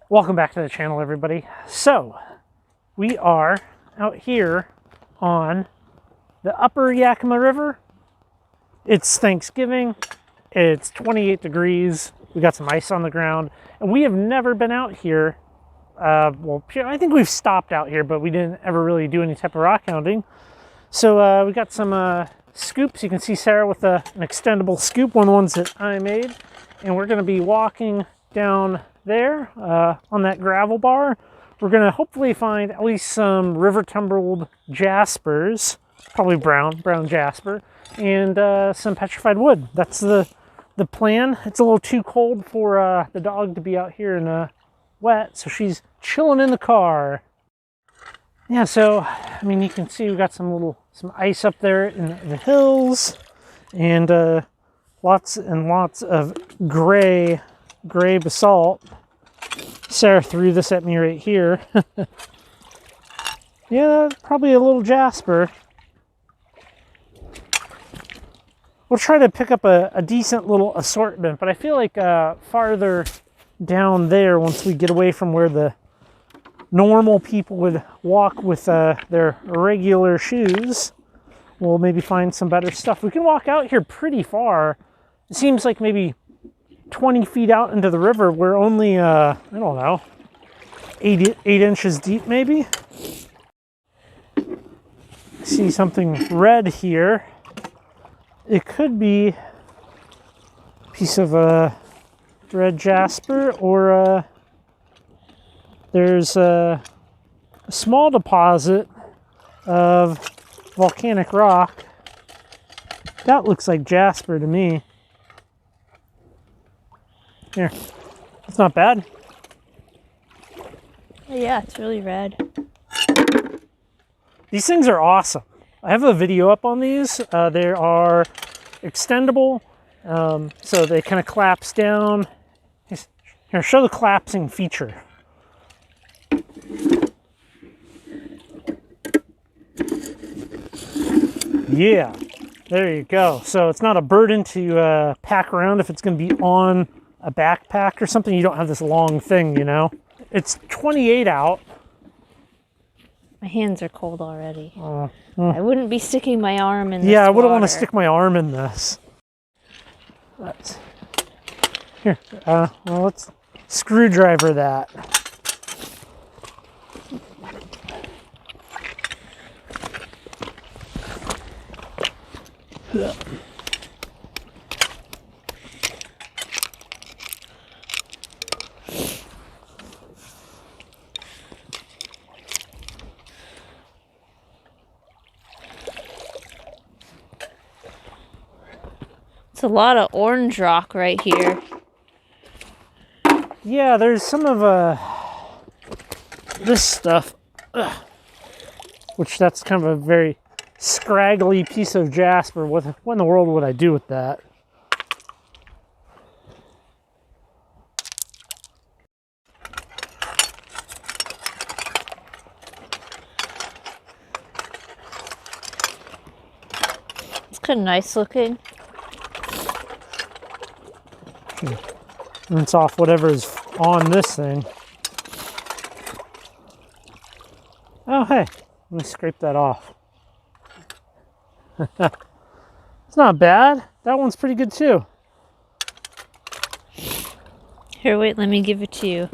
Welcome back to the channel, everybody. So, we are out here on the upper Yakima River. It's Thanksgiving. It's 28 degrees. We got some ice on the ground. And we have never been out here. Well, I think we've stopped out here, but we didn't ever really do any type of rock hounding. So, we got some scoops. You can see Sarah with an extendable scoop, one of the ones that I made. And we're going to be walking down there on that gravel bar. We're going to hopefully find at least some river tumbled jaspers, probably brown jasper, and some petrified wood. That's the plan. It's a little too cold for the dog to be out here in wet, so she's chilling in the car. Yeah, so I mean, you can see we got some ice up there in the hills, and lots and lots of gray basalt. Sarah threw this at me right here. Yeah, probably a little jasper. We'll try to pick up a decent little assortment, but I feel like farther down there, once we get away from where the normal people would walk with their regular shoes, we'll maybe find some better stuff. We can walk out here pretty far. It seems like maybe 20 feet out into the river. We're only, I don't know, 8 inches deep maybe. See something red here. It could be a piece of red jasper, or there's a small deposit of volcanic rock. That looks like jasper to me. Here, it's not bad. Yeah, it's really red. These things are awesome. I have a video up on these. They are extendable, so they kind of collapse down. Here, show the collapsing feature. Yeah, there you go. So it's not a burden to pack around if it's going to be on a backpack or something. You don't have this long thing, you know. It's 28 out. My hands are cold already. I wouldn't be sticking my arm in this I wouldn't want to water. stick my arm in this. Here, well, let's screwdriver that. It's a lot of orange rock right here. Yeah, there's some of this stuff, which that's kind of a very scraggly piece of jasper. What in the world would I do with that? It's kind of nice looking. Rinse off whatever's on this thing. Oh, hey, let me scrape that off. It's not bad. That one's pretty good too. Here, wait, let me give it to you.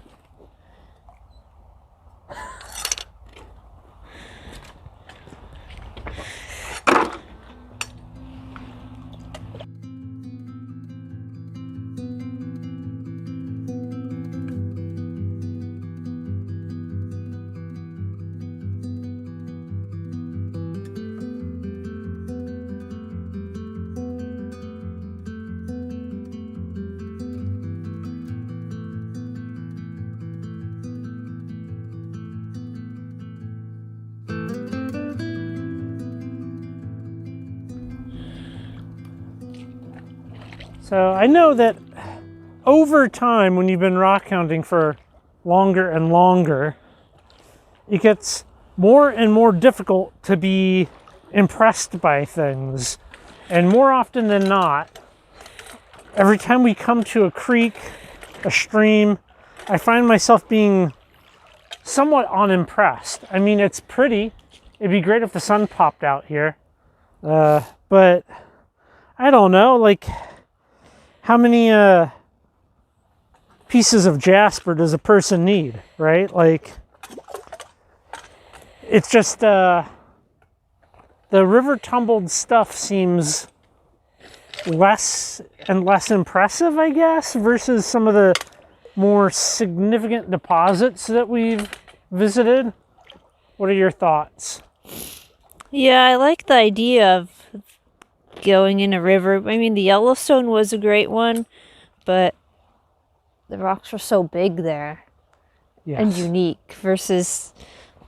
So I know that over time, when you've been rock hounding for longer and longer, it gets more and more difficult to be impressed by things. And more often than not, every time we come to a creek, a stream, I find myself being somewhat unimpressed. I mean, it's pretty. It'd be great if the sun popped out here. But I don't know, like, how many pieces of Jasper does a person need, right? Like, it's just the river tumbled stuff seems less and less impressive, I guess, versus some of the more significant deposits that we've visited. What are your thoughts? Yeah, I like the idea of going in a river. I mean, the Yellowstone was a great one, but the rocks were so big there and unique versus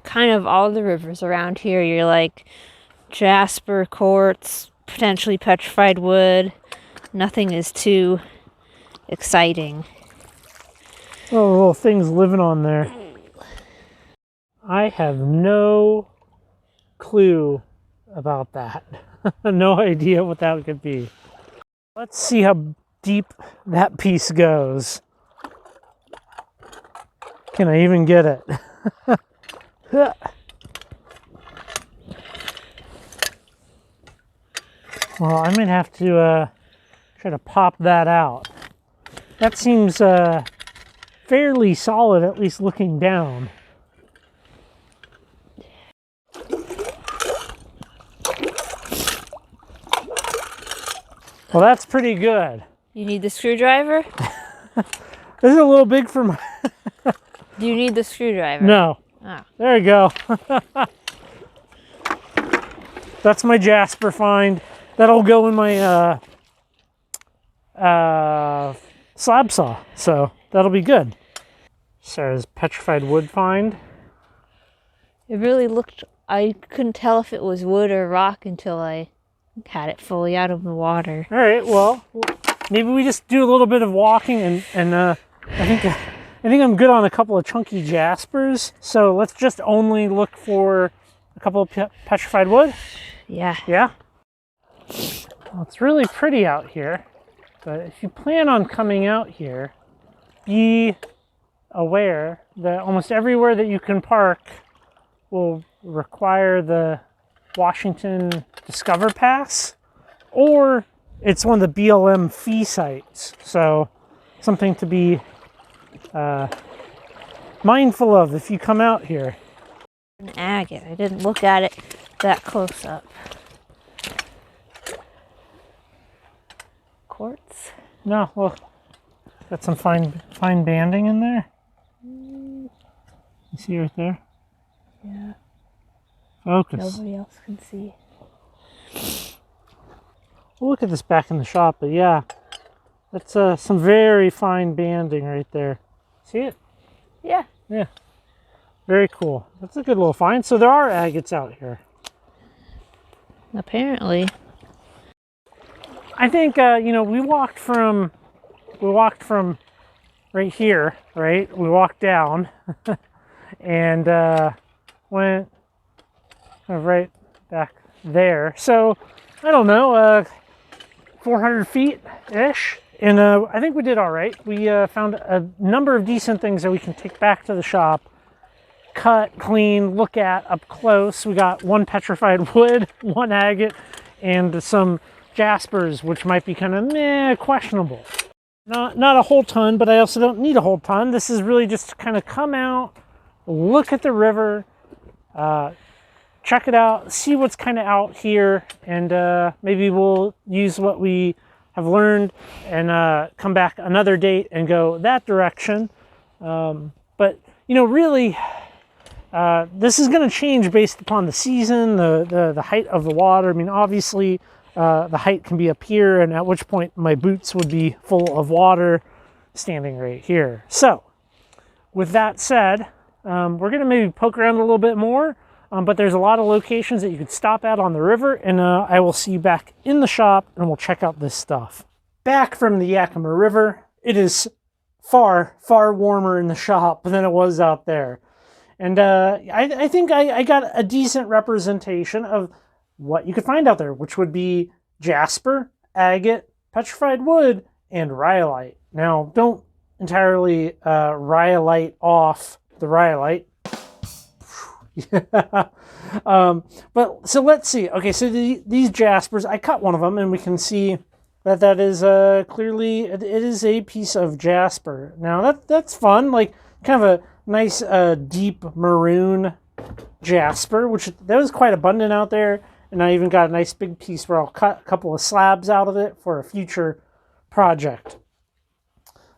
kind of all the rivers around here. You're like Jasper, quartz, potentially petrified wood. Nothing is too exciting. Oh, little things living on there. I have no clue about that. No idea what that could be. Let's see how deep that piece goes. Can I even get it? Well, I might have to try to pop that out. That seems fairly solid, at least looking down. Well, that's pretty good. You need the screwdriver? This is a little big for my... Do you need the screwdriver? No. Oh. There you go. That's my Jasper find. That'll go in my slab saw, so that'll be good. Sarah's petrified wood find. It really looked... I couldn't tell if it was wood or rock until I had it fully out of the water. All right, well, maybe we just do a little bit of walking, and I think I'm good on a couple of chunky Jaspers. So let's just only look for a couple of petrified wood. Yeah. Yeah. Well, it's really pretty out here, but if you plan on coming out here, be aware that almost everywhere that you can park will require the Washington Discover Pass, or it's one of the BLM fee sites. So something to be mindful of if you come out here. An agate. I didn't look at it that close up. Quartz? No, well, got some fine banding in there. You see right there? Yeah. Focus. Nobody else can see. We'll look at this back in the shop, but yeah, that's some very fine banding right there. See it? Yeah. Yeah. Very cool. That's a good little find. So there are agates out here. Apparently. I think we walked from right here, right? We walked down and went right back there. So I don't know, 400 feet ish, and I think we did all right. We found a number of decent things that we can take back to the shop, cut, clean, look at up close. We got one petrified wood, one agate, and some Jaspers, which might be kind of questionable. Not a whole ton, but I also don't need a whole ton. This is really just to kind of come out, look at the river, check it out, see what's kind of out here, and maybe we'll use what we have learned and come back another date and go that direction. But really, this is going to change based upon the season, the height of the water. I mean, obviously, the height can be up here, and at which point my boots would be full of water standing right here. So, with that said, we're going to maybe poke around a little bit more, but there's a lot of locations that you could stop at on the river, and I will see you back in the shop, and we'll check out this stuff. Back from the Yakima River, it is far, far warmer in the shop than it was out there. And I think I got a decent representation of what you could find out there, which would be Jasper, agate, petrified wood, and rhyolite. Now, don't entirely rhyolite off the rhyolite. Yeah. But so let's see. Okay, so these jaspers, I cut one of them, and we can see that is clearly it is a piece of jasper. Now that's fun, like kind of a nice deep maroon jasper, which that was quite abundant out there. And I even got a nice big piece where I'll cut a couple of slabs out of it for a future project.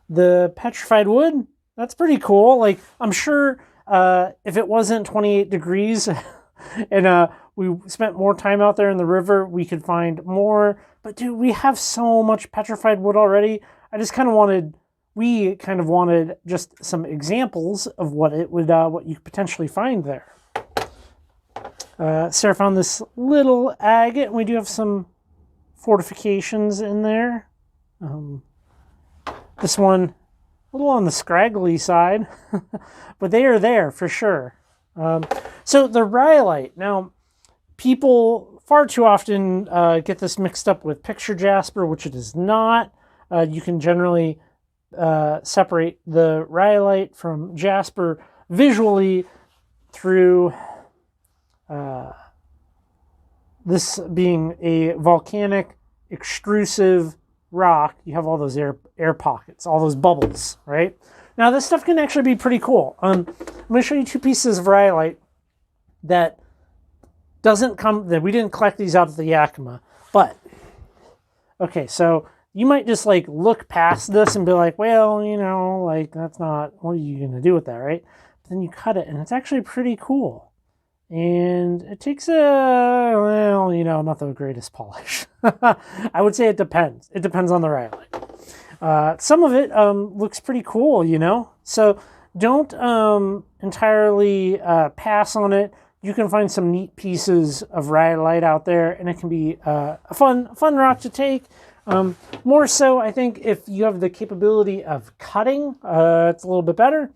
The petrified wood, that's pretty cool. Like, I'm sure if it wasn't 28 degrees and we spent more time out there in the river, we could find more. But dude, we have so much petrified wood already. We kind of wanted just some examples of what it would, what you could potentially find there. Sarah found this little agate, and we do have some fortifications in there. This one, a little on the scraggly side, but they are there for sure. So the rhyolite. Now, people far too often get this mixed up with picture jasper, which it is not. You can generally separate the rhyolite from jasper visually through this being a volcanic extrusive rock. You have all those air pockets, all those bubbles, right? Now this stuff can actually be pretty cool. I'm going to show you two pieces of rhyolite that that we didn't collect these out of the Yakima, but okay, so you might just like look past this and be like, well, you know, like that's not, what are you going to do with that, right? But then you cut it and it's actually pretty cool. And it takes well, you know, not the greatest polish. I would say it depends. It depends on the rhyolite. Some of it looks pretty cool, you know. So don't entirely pass on it. You can find some neat pieces of rhyolite out there, and it can be a fun rock to take. More so, I think, if you have the capability of cutting, it's a little bit better.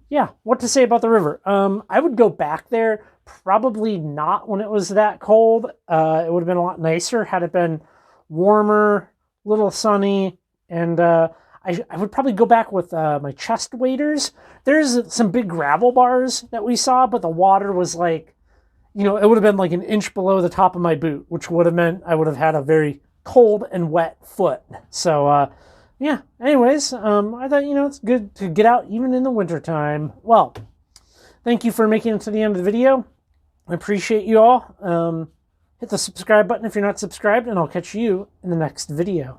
Yeah, what to say about the river? I would go back there, probably not when it was that cold. It would have been a lot nicer had it been warmer, a little sunny, and I would probably go back with my chest waders. There's some big gravel bars that we saw, but the water was like, you know, it would have been like an inch below the top of my boot, which would have meant I would have had a very cold and wet foot. So, yeah, anyways, I thought, you know, it's good to get out even in the wintertime. Well, thank you for making it to the end of the video. I appreciate you all. Hit the subscribe button if you're not subscribed, and I'll catch you in the next video.